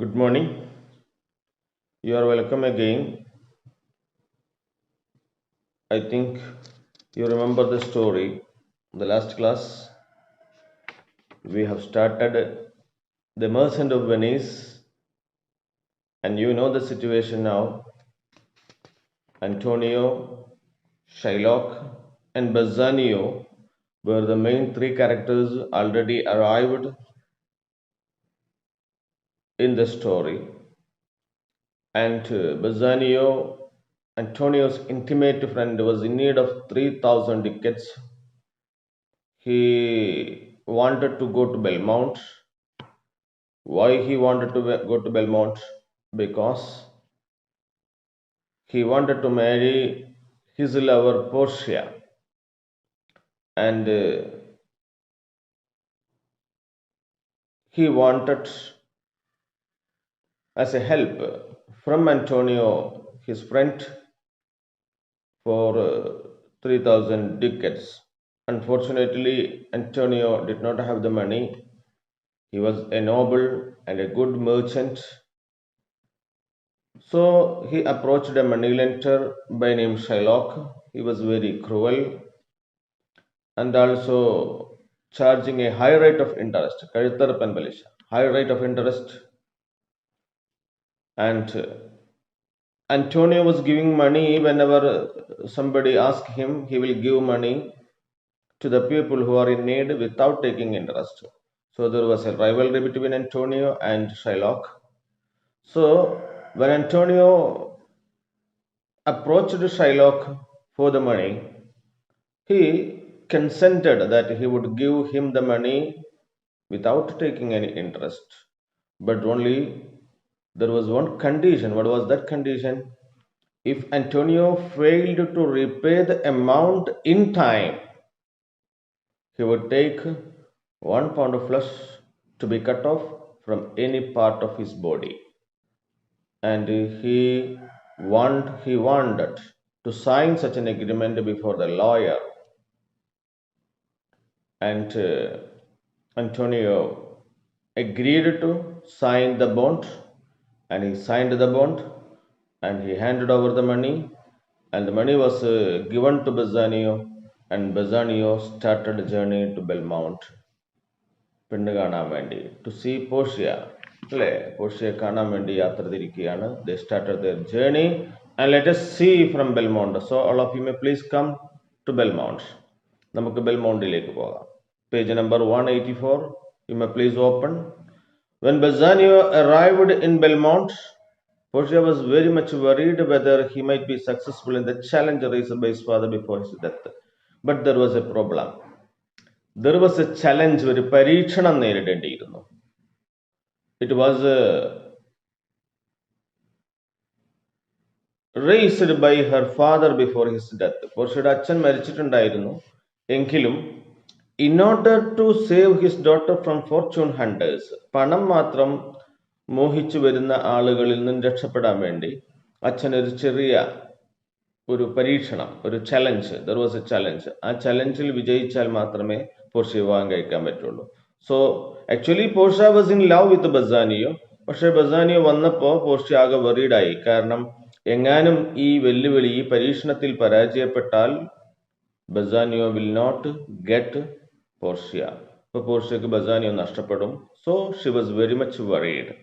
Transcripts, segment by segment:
Good morning. You are welcome again. I think you remember the story. In the last class, we have started The Merchant of Venice, and you know the situation now. Antonio, Shylock, and Bassanio were the main three characters already arrived in the story. And Bassanio, Antonio's intimate friend, was in need of 3,000 tickets. He wanted to go to Belmont. Why he wanted to go to Belmont? Because he wanted to marry his lover Portia, and he wanted as a help from Antonio, his friend, for 3,000 ducats. Unfortunately, Antonio did not have the money. He was a noble and a good merchant. So he approached a moneylender by name Shylock. He was very cruel and also charging a high rate of interest, high rate of interest. And Antonio was giving money whenever somebody asked him, he will give money to the people who are in need without taking interest. So there was a rivalry between Antonio and Shylock. So when Antonio approached Shylock for the money, he consented that he would give him the money without taking any interest. But only there was one condition. What was that condition? If Antonio failed to repay the amount in time, he would take 1 pound of flesh to be cut off from any part of his body. And he wanted to sign such an agreement before the lawyer. And Antonio agreed to sign the bond, and he signed the bond, and he handed over the money, and the money was given to Bassanio, and Bassanio started a journey to Belmont, പെണ്ണ് കാണാൻ വേണ്ടി, to see Portia. അല്ലേ, പോർഷ്യയെ കാണാൻ വേണ്ടി യാത്ര തിരിക്കുകയാണ്. They started their journey, and let us see from Belmont. So all of you may please come to Belmont. നമുക്ക് ബെൽമോണ്ടിലേക്ക് പോകാം. Page number 184. You may please open. When Bassanio arrived in Belmont, Portia was very much worried whether he might be successful in the challenge raised by his father before his death. But there was a problem. There was a challenge, ഒരു പരീക്ഷണം നേരിടേണ്ടിയിരുന്നു. It was raised by her father before his death. പോർഷ്യയുടെ അച്ഛൻ മരിച്ചിട്ടുണ്ടായിരുന്നു. എങ്കിലും in order to save his daughter from fortune hunters, പണം മാത്രം മോഹിച്ചു വരുന്ന ആളുകളിൽ നിന്നും രക്ഷപ്പെടാൻ വേണ്ടി അച്ഛൻ ഒരു ചെറിയ ഒരു പരീക്ഷണം, ഒരു challenge, there was a challenge. ആ ചലഞ്ചിൽ വിജയിച്ചാൽ മാത്രമേ പോർഷ്യ വിവാഹം കഴിക്കാൻ പറ്റുള്ളൂ. So actually Portia was in love with Bassanio. പക്ഷെ ബസാനിയോ വന്നപ്പോൾ പോർഷ്യ ആകെ വെറീഡായി. കാരണം എങ്ങാനും ഈ വെല്ലുവിളി, ഈ പരീക്ഷണത്തിൽ പരാജയപ്പെട്ടാൽ Bassanio will not get Portia. അപ്പോൾ പോർഷ്യക്ക് ബസാനിയോ നഷ്ടപ്പെടും. So she was very much worried.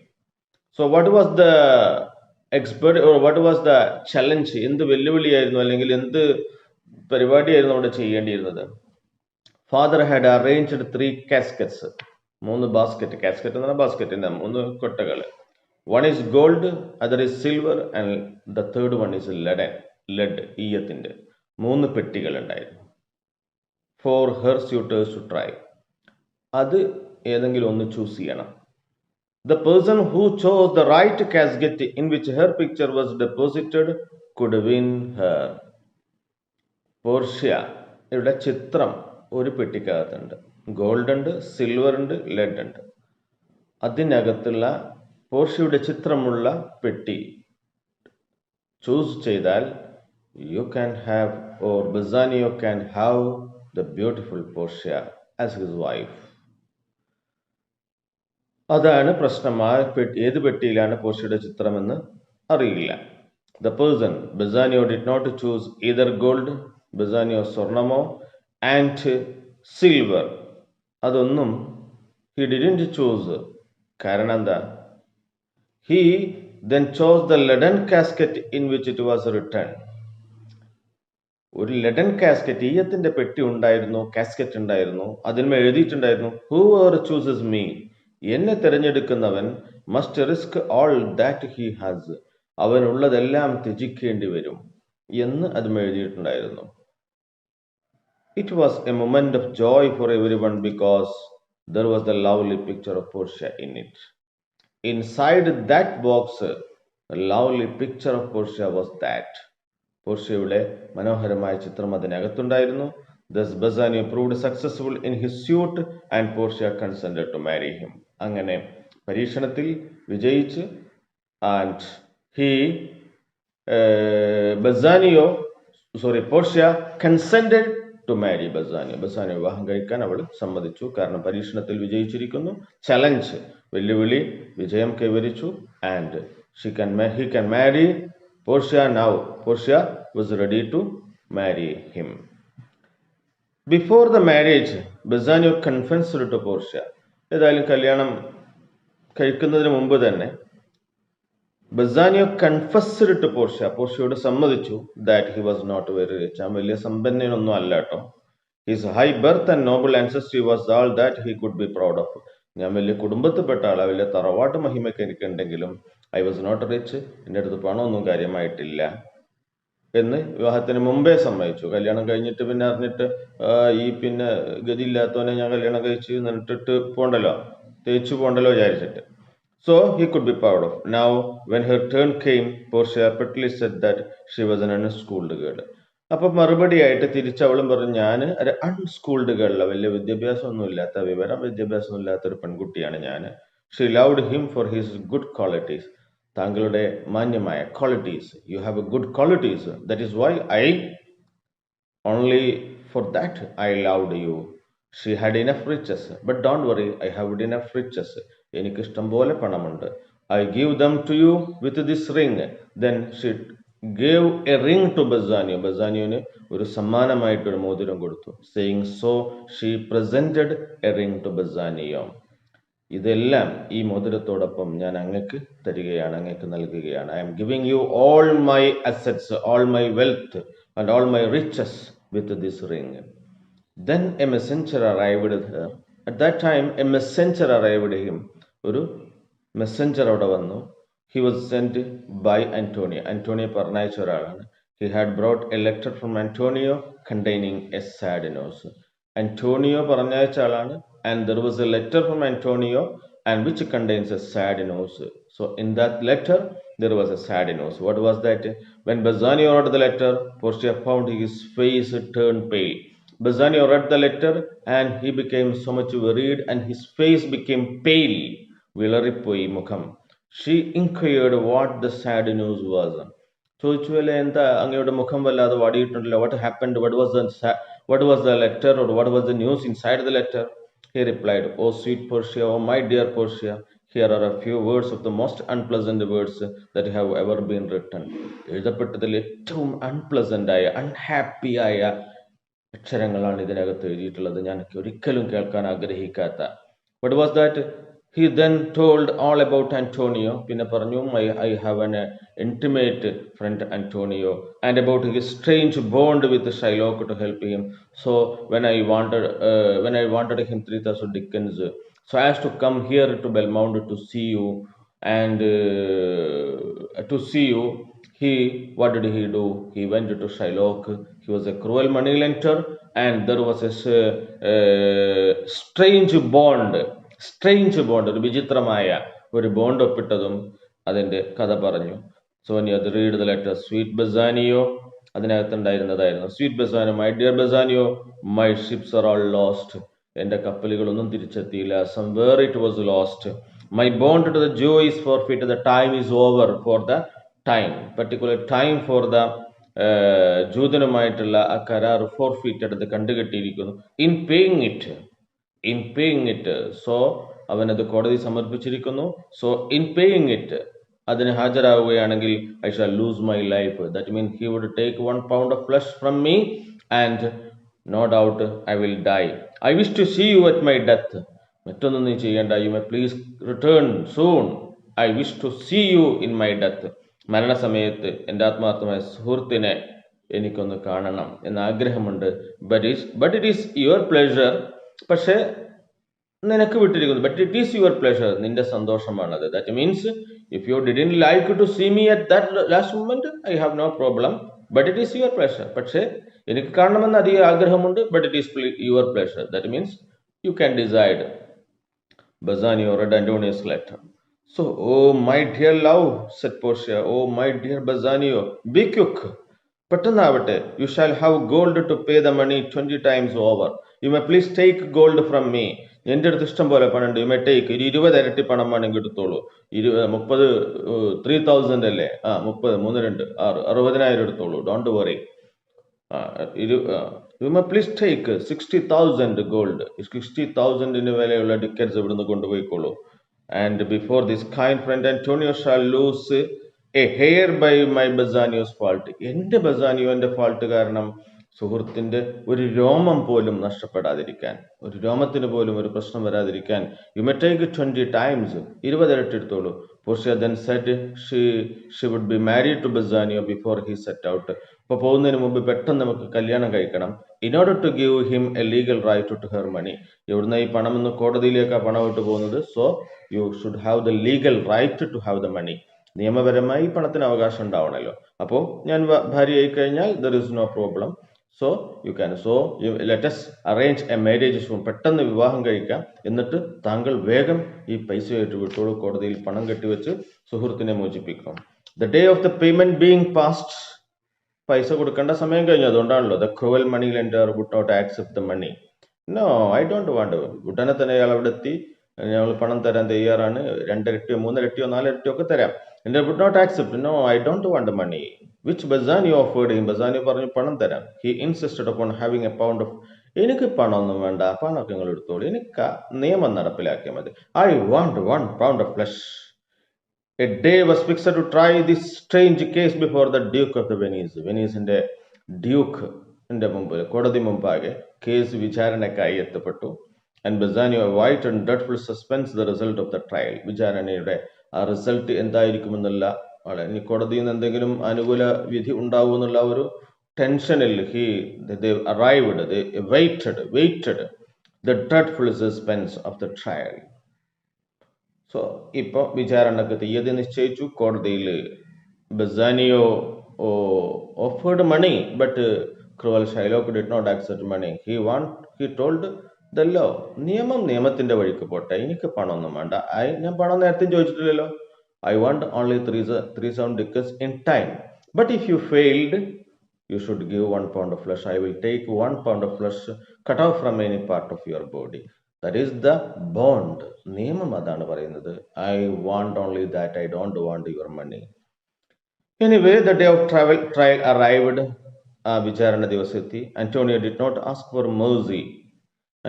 So what was the expert or what was the challenge? എന്ത് വെല്ലുവിളിയായിരുന്നു അല്ലെങ്കിൽ എന്ത് പരിപാടിയായിരുന്നു അവിടെ ചെയ്യേണ്ടിയിരുന്നത്? Father had arranged 3 caskets, 3 basket. Casket എന്ന് പറഞ്ഞാൽ ബാസ്ക്കറ്റിന്റെ 3 കൊട്ടകൾ. One is gold, other is silver, and the third one is lead, ഈയത്തിന്റെ 3 പെട്ടികൾ ഉണ്ടായിരുന്നു. For her suitors to try. അത് ഏതെങ്കിലും ഒന്ന് ചൂസ് ചെയ്യണം. The person who chose the right casket in which her picture was deposited could win her. Portia ഇവിടെ ചിത്രം ഒരു പെട്ടിക്കകത്തുണ്ട്. ഗോൾഡ് ഉണ്ട്, സിൽവർ ഉണ്ട്, ലെഡ് ഉണ്ട്. അതിനകത്തുള്ള പോർഷ്യയുടെ ചിത്രമുള്ള പെട്ടി ചൂസ് ചെയ്താൽ you can have, or Bassanio can have, the beautiful Portia as his wife. അതാണ് പ്രശ്നം. ഏത് പെട്ടിയിലാണ് പോർഷ്യയുടെ ചിത്രമെന്ന് അറിയില്ല. The person, Bassanio, did not choose either gold, Bassanio സ്വർണമോ and silver. അതൊന്നും he didn't choose. കാരണം എന്താ? He then chose the leaden casket in which it was written. ഒരു leaden casket, ഈയത്തിന്റെ പെട്ടി ഉണ്ടായിരുന്നു, കാസ്കറ്റ് ഉണ്ടായിരുന്നു. അതിന്മേൽ എഴുതിയിട്ടുണ്ടായിരുന്നു, whoever chooses me, എന്നെ തിരഞ്ഞെടുക്കുന്നവൻ must risk all that he has, അവനുള്ളതെല്ലാം ത്യജിക്കേണ്ടി വരും എന്ന് അതിന്മേൽ എഴുതിയിട്ടുണ്ടായിരുന്നു. It was a moment of joy for every one because there was the lovely picture of Portia in it. Inside that box the lovely picture of Portia was that. പോർഷ്യയുടെ മനോഹരമായ ചിത്രം അതിനകത്തുണ്ടായിരുന്നു. Thus Bassanio proved successful in his suit and Portia consented to marry him. അങ്ങനെ പരീക്ഷണത്തിൽ വിജയിച്ച് and Portia consented to marry Bassanio. Bassanio വിവാഹം കഴിക്കാൻ അവൾ സമ്മതിച്ചു. കാരണം പരീക്ഷണത്തിൽ വിജയിച്ചിരിക്കുന്നു. ചലഞ്ച്, വെല്ലുവിളി വിജയം കൈവരിച്ചു. and he can marry Portia now. Portia was ready to marry him. Before the marriage, Bassanio confessed to Portia. ഏതായാലും കല്യാണം കഴിക്കുന്നതിന് മുമ്പ് തന്നെ Bassanio confessed to Portia. പോർഷ്യയോട് സമ്മതിച്ചു that he was not very rich. അവൻ വലിയ സമ്പന്നനൊന്നും അല്ല കേട്ടോ. His high birth and noble ancestry was all that he could be proud of. ഞാൻ വലിയ കുടുംബത്തിൽപ്പെട്ട ആളാ, വലിയ തറവാട്ട് മഹിമയ്ക്ക് എനിക്കുണ്ടെങ്കിലും ഐ വാസ് നോട്ട് റിച്ച്, എൻ്റെ അടുത്ത് പണമൊന്നും കാര്യമായിട്ടില്ല എന്ന് വിവാഹത്തിന് മുമ്പേ സമ്മതിച്ചു. കല്യാണം കഴിഞ്ഞിട്ട് പിന്നെ അറിഞ്ഞിട്ട് പിന്നെ ഗതിയില്ലാത്തവനെ ഞാൻ കല്യാണം കഴിച്ച് നിന്നിട്ട് പോണ്ടല്ലോ, തേച്ചു പോണ്ടല്ലോ വിചാരിച്ചിട്ട്. So he could be proud of. Now when her turn came, Portia prettily said that she was an unschooled girl. അപ്പൊ മറുപടിയായിട്ട് തിരിച്ചവളും പറഞ്ഞു, ഞാൻ ഒരു അൺസ്കൂൾഡ് ഗേള, വലിയ വിദ്യാഭ്യാസമൊന്നും ഇല്ലാത്ത, വിദ്യാഭ്യാസമൊന്നും ഇല്ലാത്ത ഒരു പെൺകുട്ടിയാണ് ഞാൻ. She loved him for his good qualities. താങ്കളുടെ മാന്യമായ qualities, you have a good qualities, that is why I only for that I loved you. She had enough riches, but don't worry, I have enough riches. എനിക്ക് ഇഷ്ടം പോലെ പണമുണ്ട്. I give them to you with this ring. Then she gave a ring to Bassanio. ബസാനിയോന് ഒരു സമ്മാനമായിട്ടൊരു മോതിരം കൊടുത്തു. Saying so, she presented a ring to Bassanio. ഇതെല്ലാം ഈ മോതിരത്തോടൊപ്പം ഞാൻ അങ്ങക്ക് തരികയാണ്, അങ്ങക്ക് നൽകുകയാണ്. I am giving you all my assets, all my wealth and all my riches with this ring. Then a messenger arrived her. At that time a messenger arrived him. ഒരു Messenger അവിടെ വന്നു. He was sent by Antonio. Antonio പറഞ്ഞയച്ച ഒരാളാണ്. He had brought a letter from Antonio containing a sad news. Antonio പറഞ്ഞയച്ച ആളാണ്. And there was a letter from Antonio and which contains a sad news. So in that letter there was a sad news. What was that? When Bassanio read the letter, Portia found his face turned pale. Bassanio read the letter and he became so much worried and his face became pale. വിളറിപ്പോയി മുഖം. She inquired what the sad news was. ചോദിച്ചു, അല്ലേ എന്താ അങ്ങയുടെ മുഖം വല്ലാതെ വാടിയിട്ടുണ്ടല്ലോ, what happened, what was the letter or what was the news inside the letter? He replied, oh sweet Portia, oh my dear Portia, here are a few words of the most unpleasant words that have ever been written. എഴുതപ്പെട്ടതിൽ ഏറ്റവും unpleasant ആയ, unhappy ആയ അക്ഷരങ്ങളാണ് ഇതിനകത്ത് എഴുതിയിട്ടുള്ളത്, ഞാൻ ഒരിക്കലും കേൾക്കാൻ ആഗ്രഹിക്കാത്ത. What was that? He then told all about Antonio. പിന്നെ പറഞ്ഞു, I have an intimate friend Antonio and about his strange bond with Shylock to help him. So when I wanted him 3,000 Dickens so as to come here to Belmont to see you and what did he do? He went to Shylock. He was a cruel moneylender and there was a strange bond, ഒരു വിചിത്രമായ ഒരു bond ഒപ്പിട്ടതും അതിന്റെ കഥ പറഞ്ഞു. So when you read the letter, sweet Bassanio, അതിനകത്തുണ്ടായിരുന്നതായിരുന്നു, sweet Bassanio, my dear Bassanio, my ships are all lost. എന്റെ കപ്പലുകളൊന്നും തിരിച്ചെത്തിയില്ല. Somewhere it was lost. My bond to the Jew is forfeit. The time is over for the time, particular time for the ജൂതനുമായിട്ടുള്ള ആ കരാർ forfeited, അത് കണ്ടുകെട്ടിയിരിക്കുന്നു. In paying it. So അവനത് കോടതി സമർപ്പിച്ചിരിക്കുന്നു. So in paying it, അതിന് ഹാജരാകുകയാണെങ്കിൽ I shall lose my life. That means he would take 1 pound of flesh from me and no doubt I will die. I wish to see you at my death. മറ്റൊന്നും നീ ചെയ്യേണ്ട. You may please return soon. I wish to see you in my death. മരണസമയത്ത് എൻ്റെ ആത്മാർത്ഥമായ സുഹൃത്തിനെ എനിക്കൊന്ന് കാണണം എന്ന ആഗ്രഹമുണ്ട്. But it is your pleasure. പക്ഷേ നിനക്ക് വിട്ടിരിക്കുന്നു. But it is your pleasure. നിന്റെ സന്തോഷമാണത്. That means if you didn't like to see me at that last moment, I have no problem. But it is your pleasure. പക്ഷേ എനിക്ക് കാണണമെന്ന് അധികം ആഗ്രഹമുണ്ട്. But it is your pleasure. That means you can decide. Bassanio read Antonius' letter. So, oh my dear love, said Portia, oh my dear Bassanio, be quick. പെട്ടെന്നാവട്ടെ. You shall have gold to pay the money 20 times over. You may please take gold from me. എൻ്റെ അടുത്ത് ഇഷ്ടം പോലെ പണമുണ്ട്. You may take. 20 ഇരട്ടി പണം വേണമെങ്കിൽ എടുത്തോളൂ. 30 3,000 അല്ലേ? 30 3 2 6 60,000 എടുത്തോളൂ. Don't worry. You may please take 60,000 gold. 60,000 വിലയുള്ള ടിക്കറ്റ്സ് ഇവിടുന്ന് കൊണ്ടുപോയിക്കോളൂ. And before this kind friend Antonio shall lose a hair by my Bassanio's fault. എൻ്റെ ബസാനിയോന്റെ ഫാൾട്ട് കാരണം സുഹൃത്തിന്റെ ഒരു രോമം പോലും നഷ്ടപ്പെടാതിരിക്കാൻ, ഒരു രോമത്തിന് പോലും ഒരു പ്രശ്നം വരാതിരിക്കാൻ യു മേ ടേക്ക് 20 times. 20 ഇരട്ടി എടുത്തോളൂ. Portia then said she would be married to Bassanio before he set out. അപ്പൊ പോകുന്നതിന് മുമ്പ് പെട്ടെന്ന് നമുക്ക് കല്യാണം കഴിക്കണം. in order to give him a legal right to her money. എവിടുന്ന ഈ പണം എന്ന് കോടതിയിലേക്കാ പണം ഇട്ട് പോകുന്നത്. so you should have the legal right to have the money. നിയമപരമായി പണത്തിന് അവകാശം ഉണ്ടാവണമല്ലോ. അപ്പോൾ ഞാൻ ഭാര്യയായി കഴിഞ്ഞാൽ there is no problem. So you can let us arrange a marriage soon. പെട്ടെന്ന് വിവാഹം കഴിക്കാം. എന്നിട്ട് താങ്കൾ വേഗം ഈ പൈസയായിട്ട് വിട്ടോളൂ. കോടതിയിൽ പണം കെട്ടിവെച്ച് സുഹൃത്തിനെ മോചിപ്പിക്കണം. The day of the payment being passed. പൈസ കൊടുക്കേണ്ട സമയം കഴിഞ്ഞു. അതുകൊണ്ടാണല്ലോ the cruel money lender would not accept the money. No, I don't want. ഉടനെ തന്നെ അയാൾ അവിടെ എത്തി. ഞങ്ങൾ പണം തരാൻ തയ്യാറാണ്. 2 ഇരട്ടിയോ 3 ഇരട്ടിയോ 4 ഇരട്ടിയോ ഒക്കെ തരാം. And I would not accept. No, I don't want the money. Which Bassanio offered him. Bassanio പറഞ്ഞു പണം തരാം. He insisted upon having a pound of. എനിക്ക് പണമൊന്നും വേണ്ട. പണമൊക്കെ നിങ്ങൾ എടുത്തോളൂ. എനിക്ക് നിയമം നടപ്പിലാക്കിയാൽ മതി. I want 1 pound of flesh. A day was fixed to try this strange case before the Duke of the Venice. വെനീസിന്റെ ഡ്യൂക്കിന്റെ മുമ്പിൽ, കോടതി മുമ്പാകെ case വിചാരണക്കായി എത്തപ്പെട്ടു. And Bassanio awaited in dreadful suspense the result of the trial. വിചാരണയുടെ ആ result എന്തായിരിക്കുമെന്നുള്ള ഇനി കോടതിയിൽ നിന്ന് എന്തെങ്കിലും അനുകൂല വിധി ഉണ്ടാവും എന്നുള്ള ഒരു ടെൻഷനിൽ they arrived, they waited the dreadful suspense of the trial. So ഇപ്പൊ വിചാരണക്ക് തീയതി നിശ്ചയിച്ചു. കോടതിയിൽ Bassanio offered money, but cruel Shylock did not accept money. He told the law. നിയമത്തിന്റെ വഴിക്ക് പോട്ടെ. എനിക്ക് പണമൊന്നും വേണ്ട. ഞാൻ പണം നേരത്തെ ചോദിച്ചിട്ടില്ലല്ലോ. I want only 3 ducats in time. But if you failed, you should give 1 pound of flesh. I will take 1 pound of flesh cut off from any part of your body. That is the bond. നിയമം അതാണ് പറയുന്നത്. I want only that. I don't want your money. Anyway, the day of trial arrived. വിചാരണ ദിവസമെത്തി. Antonio did not ask for mercy.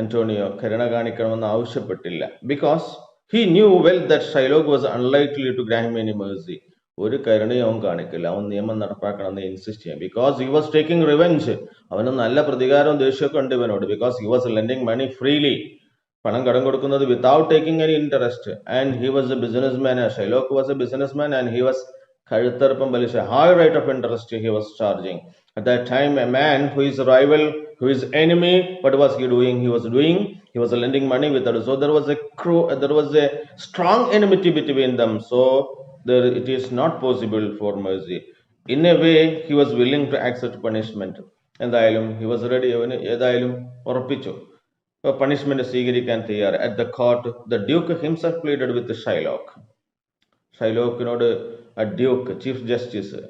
Antonio കരുണ കാണിക്കണമെന്ന് ആവശ്യപ്പെട്ടില്ല. Because he knew well that Shylock was unlikely to grant him any mercy. ഒരു കരുണയും അവൻ കാണിക്കില്ല. അവൻ നിയമം നടപ്പാക്കണമെന്ന് insist ചെയ്യാം. Because he was taking revenge. അവന് നല്ല പ്രതികാരവും ദേഷ്യമൊക്കെ ഉണ്ട് ഇവനോട്. Because he was lending money freely. പണം കടം കൊടുക്കുന്നത് without taking any interest. And he was a businessman. Shylock was a businessman and he was കഴുത്തറുപ്പം പലിശ, high rate of interest he was charging. At that time, a man who is a rival, who is enemy, what was he doing? He was lending money with others. So there was a strong enmity between them. So it is not possible for mercy. In a way, he was willing to accept punishment. എന്തായാലും he was ready. അവന് ഏതായാലും ഉറപ്പിച്ചു punishment സ്വീകരിക്കാൻ തയ്യാറ്. At the court, the Duke himself pleaded with Shylock. ഷൈലോക്കിനോട് duke, chief justice,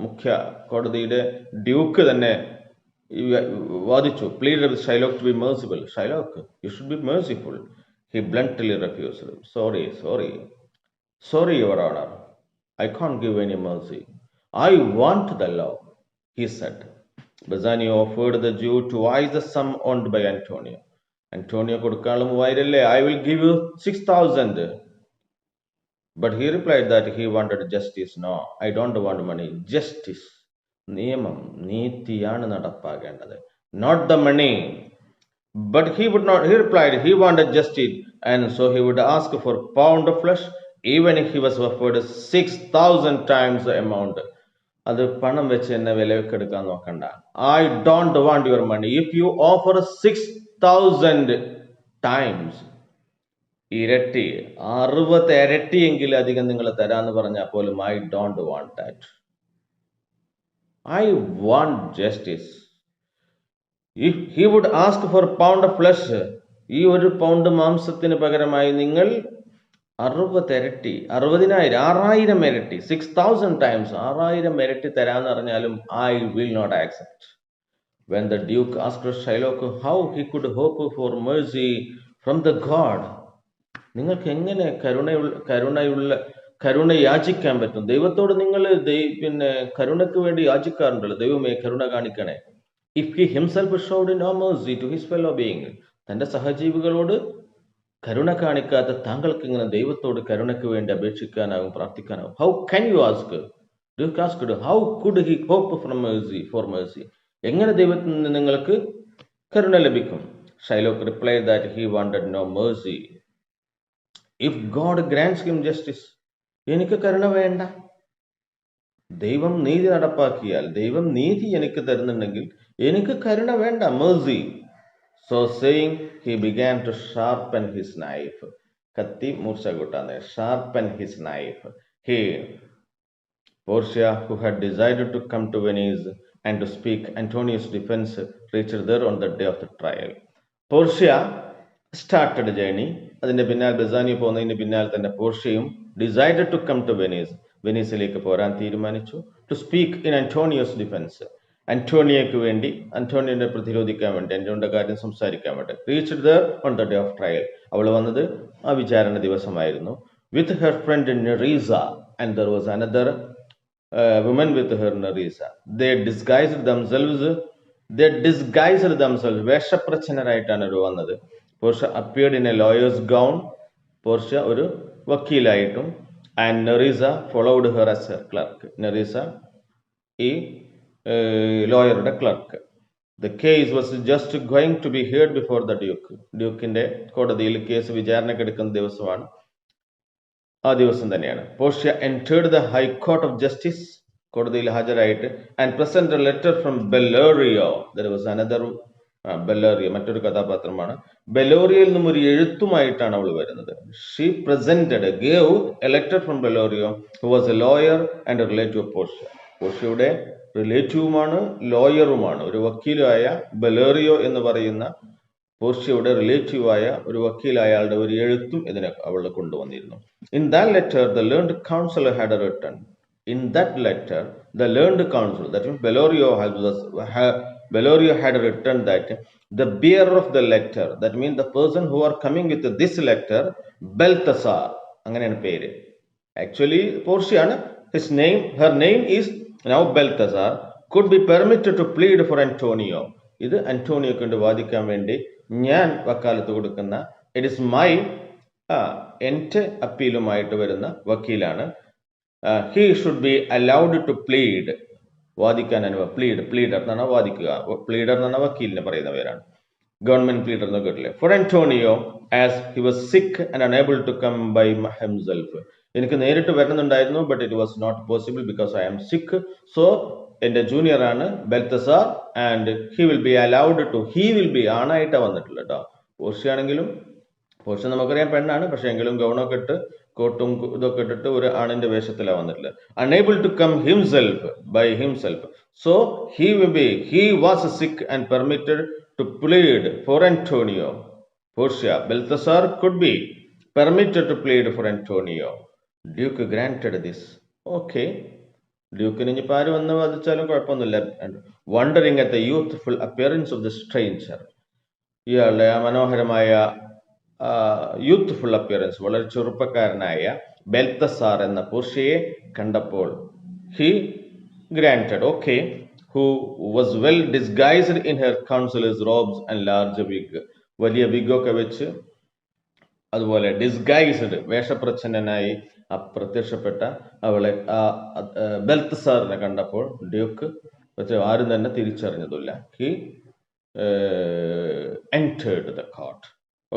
മുഖ്യ കോടതിയുടെ Duke തന്നെ വാദിച്ചു. pleaded with Shylock to be merciful. Shylock, you should be merciful. He bluntly refused. Sorry, Your Honor. I can't give any mercy. I want the law, he said. Bassanio offered the Jew twice the sum earned by Antonio. Antonio കൊടുക്കാനുള്ള 3000 അല്ലേ? I will give you 6,000. But he replied that he wanted justice. No, I don't want money. Justice. നിയമം, നീതിയാണ് നടപ്പാക്കേണ്ടത്. Not the money. But he would not, he replied, he wanted justice. And so he would ask for a pound of flesh, even if he was offered 6,000 times the amount. അത് പണം വെച്ച് എന്നെ വിലയൊക്കെ എടുക്കാൻ നോക്കണ്ട. I don't want your money. If you offer 6,000 times, ഇരട്ടി 60 ഇരട്ടിയെങ്കിലും അധികം നിങ്ങൾ തരാന്ന് പറഞ്ഞാൽ പോലും I don't want that. I want justice. If he would ask for a pound of flesh, ഈ ഒരു പൗണ്ട് മാംസത്തിന് പകരമായി നിങ്ങൾ 60 ഇരട്ടി, 60,000, 6,000 ഇരട്ടി, 6,000 times, 6,000 ഇരട്ടി തരാന്ന് പറഞ്ഞാലും I will not accept. When the Duke asked Shylock how he could hope for mercy from the God, നിങ്ങൾക്ക് എങ്ങനെ കരുണ യാചിക്കാൻ പറ്റും? ദൈവത്തോട് നിങ്ങൾ പിന്നെ കരുണയ്ക്ക് വേണ്ടി യാചിക്കാറുണ്ടല്ലോ, ദൈവമേ കരുണ കാണിക്കണേ. If he himself showed no mercy to his fellow being, തന്റെ സഹജീവികളോട് കരുണ കാണിക്കാത്ത താങ്കൾക്ക് ഇങ്ങനെ ദൈവത്തോട് കരുണയ്ക്ക് വേണ്ടി അപേക്ഷിക്കാനാവും, പ്രാർത്ഥിക്കാനാവും? How can you ask? Duke asked, how could he hope for mercy? എങ്ങനെ ദൈവത്തിൽ നിന്ന് നിങ്ങൾക്ക് കരുണ ലഭിക്കും? Shylock replied that he wanted no mercy. If God grants him justice, എനിക്ക് കരുണ വേണ്ട. ദൈവം നീതി നടപ്പാക്കിയാൽ, ദൈവം നീതി എനിക്ക് തരുന്നുണ്ടെങ്കിൽ എനിക്ക് കരുണ വേണ്ട, mercy. So saying, he began to sharpen his knife. കത്തി മൂർച്ച കൂട്ടാതെ, sharpen his knife. Portia, who had decided to come to Venice and to speak Antonius' defense, reached there on the day of the trial. Portia started a journey. അതിന്റെ പിന്നാലെ ബെസാനിയ പോകുന്നതിന് പിന്നാലെ തന്നെ പോർഷ്യയും decided to come to Venice, വെനീസിലേക്ക് പോരാൻ തീരുമാനിച്ചു. To speak in Antonios defence, അന്റോണിയോയ്ക്ക് വേണ്ടി, അന്റോണിയോനെ പ്രതിരോധിക്കാൻ വേണ്ടി, അന്റോണിയുടെ കാര്യം സംസാരിക്കാൻ വേണ്ടി. Reached there on the day of trial, അവൾ വന്നത് ആ വിചാരണ ദിവസമായിരുന്നു. With her front നെറീസ, and there was another women with her, Nerissa. They disguised themselves. വേഷപ്രച്ഛന്നരായിട്ടാണ് അവർ വന്നത്. Portia appeared in a lawyer's gown. Portia ഒരു വക്കീലായിട്ടും, and Nerissa followed her as her clerk. Nerissa ഈ ലോയറുടെ clerk. The case was just going to be heard before the Duke. ഡ്യൂക്കിന്റെ കോടതിയിൽ case വിചാരണക്കെടുക്കുന്ന ദിവസമാണ്, ആ ദിവസം തന്നെയാണ്. Portia entered the High Court of Justice, കോടതിയിൽ ഹാജരായിട്ട്, and presented a letter from Bellorio. There was another ബെല്ലോറിയോ മറ്റൊരു കഥാപാത്രമാണ്. ബെല്ലോറിയോയിൽ നിന്നും ഒരു എഴുത്തുമായിട്ടാണ് അവൾ വരുന്നത്. She gave a letter from Bellorio, who was a lawyer and a relative of Portia. പോർഷ്യയുടെ റിലേറ്റീവുമാണ്, ലോയറുമാണ്. ഒരു വക്കീലായ ബെല്ലോറിയോ എന്ന് പറയുന്ന പോർഷ്യയുടെ റിലേറ്റീവായ ഒരു വക്കീലായ ആളുടെ ഒരു എഴുത്തും ഇതിനെ അവൾ കൊണ്ടുവന്നിരുന്നു. In that letter, the learned counselor had written. In that letter, the learned counselor, that means Bellorio had written that the bearer of the letter, that means the person who are coming with this letter, Balthasar, അങ്ങനെയാണ് പേര്. Actually, പോർഷ്യയാണ് his name. Her name is now Balthasar. Could be permitted to plead for Antonio. ഇത് അന്റോണിയോക്ക് വേണ്ടി വാദിക്കാൻ വേണ്ടി ഞാൻ വക്കാലത്ത് കൊടുക്കുന്ന, it is my, എൻ്റെ അപ്പീലുമായിട്ട് വരുന്ന വക്കീലാണ്. He should be allowed to plead, വാദിക്കാൻ പ്ലീഡർ എന്നാണ് വാദിക്കുക. പ്ലീഡർ എന്നാണ് വക്കീലിനെ പറയുന്ന പേരാണ്. ഗവൺമെന്റ് പ്ലീഡർ എന്ന് കേട്ടില്ലേ. For Antonio as he was sick and unable to come by himself. എനിക്ക് നേരിട്ട് വരുന്നുണ്ടായിരുന്നു, but it was not possible because I am sick. So എന്റെ ജൂനിയർ ആണ് Balthazar, and he will be allowed to, he will be, ആണായിട്ടാണ് വന്നിട്ടുള്ളത് കേട്ടോ. Portia നമുക്കറിയാം പെണ്ണാണ്, പക്ഷെ എങ്കിലും ഗൗണൊക്കെ ഇട്ട് കോട്ടും ഇതൊക്കെ ഇട്ടിട്ട് ഒരു ആണിന്റെ വേഷത്തിലാണ് വന്നിട്ടുള്ളത്. Unable to come by himself. So he was sick and permitted to plead for Antonio. Portia, Balthazar could be permitted to plead for Antonio. Duke granted this. Okay. ഡ്യൂക്കിന് ഇനിയിപ്പോൾ ആര് വന്ന് വാദിച്ചാലും കുഴപ്പമൊന്നുമില്ല. Wondering at the youthful appearance of the stranger, ഇയാളുടെ ആ മനോഹരമായ youthful appearance, വളരെ ചെറുപ്പക്കാരനായ ബെൽത്തസാർ എന്ന പോർഷ്യയെ കണ്ടപ്പോൾ he granted, okay, who was well disguised in her counselor's robes and large wig. വലിയ വിഗൊക്കെ വെച്ച് അതുപോലെ ഡിസ്ഗൈസ്ഡ് വേഷപ്രച്ഛന്നനായി പ്രത്യക്ഷപ്പെട്ട അവളെ ബെൽത്സാറിനെ കണ്ടപ്പോൾ ഡ്യൂക്ക് പക്ഷെ ആരും തന്നെ തിരിച്ചറിഞ്ഞതില്ല. He entered the court.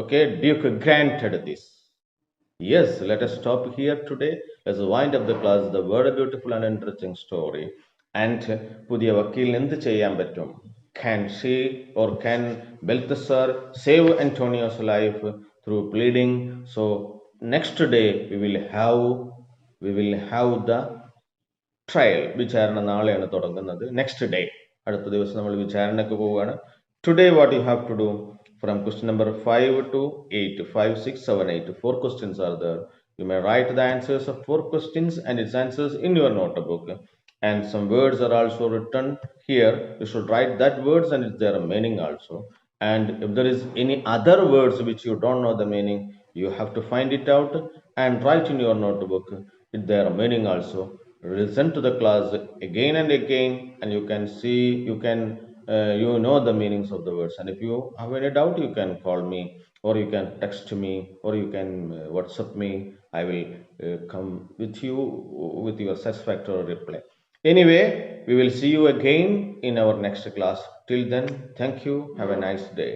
Okay, Duke granted this. Yes, let us stop here today. Let's wind up the class. The very beautiful and interesting story. And പുതിയ വക്കീലിന് എന്ത് ചെയ്യാൻ പറ്റും? Can she or can Balthasar save Antonio's life through pleading? So next day we will have the trial. വിചാരണ നാളെയാണ് തുടങ്ങുന്നത്. Next day അടുത്ത ദിവസം നമ്മൾ വിചാരണയ്ക്ക് പോവുകയാണ്. Today what you have to do from question number 5 to 8, 5, 6, 7, 8, 4 questions are there. You may write the answers of 4 questions and its answers in your notebook. And some words are also written here. You should write that words and their meaning also. And if there is any other words which you don't know the meaning, you have to find it out and write in your notebook their meaning also. Listen to the class again and again, and you can see, you know the meanings of the words. And if you have any doubt, you can call me, or you can text me, or you can WhatsApp me. I will come with you with your satisfactory reply. Anyway, we will see you again in our next class. Till then, thank you. Have a nice day.